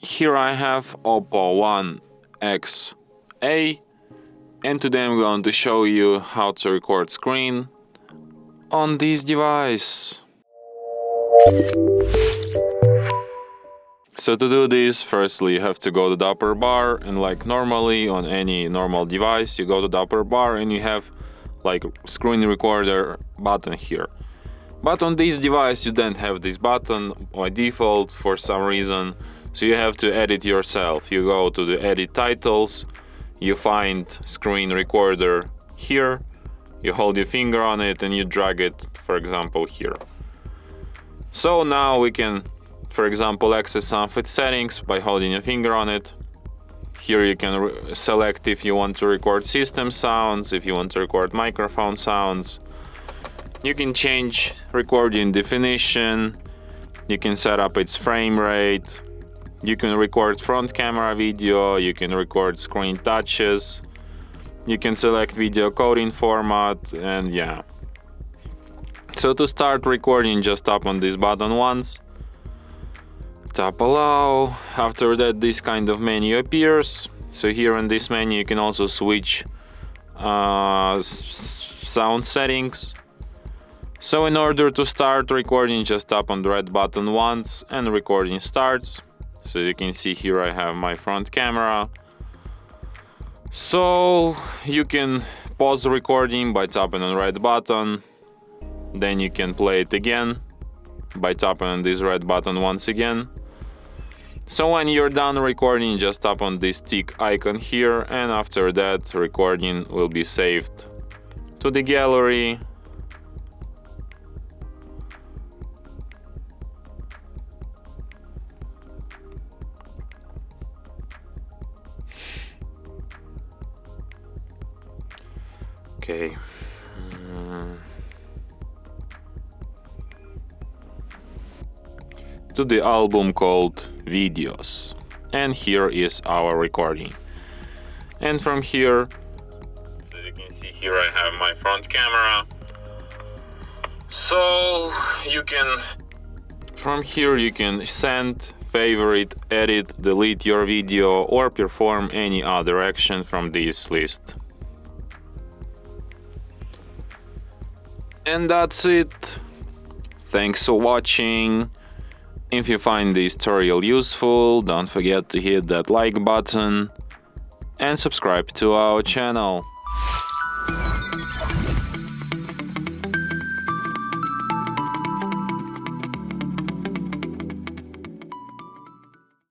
Here I have OPPO A1X, and today I'm going to show you how to record screen on this device. So to do this, firstly you have to go to the upper bar, and like normally on any normal device, you go to the upper bar and you have like screen recorder button here. But on this device you don't have this button by default for some reason, so you have to edit yourself. You go to the edit titles, you find screen recorder here, you hold your finger on it and you drag it, for example, here. So now we can, for example, access some of its settings by holding your finger on it. Here you can select if you want to record system sounds, if you want to record microphone sounds. You can change recording definition, you can set up its frame rate, you can record front camera video, you can record screen touches, you can select video coding format, and yeah. So to start recording, just tap on this button once, tap allow. After that this kind of menu appears. So here in this menu you can also switch sound settings. So in order to start recording, just tap on the red button once and recording starts. So you can see here I have my front camera. So you can pause the recording by tapping on the red button. Then you can play it again by tapping on this red button once again. So when you're done recording, just tap on this tick icon here, and after that recording will be saved to the gallery. Okay. To the album called Videos, and here is our recording. And from here, so you can see here I have my front camera. So you can, from here you can send, favorite, edit, delete your video, or perform any other action from this list. And that's it. Thanks for watching. If you find this tutorial useful, don't forget to hit that like button and subscribe to our channel.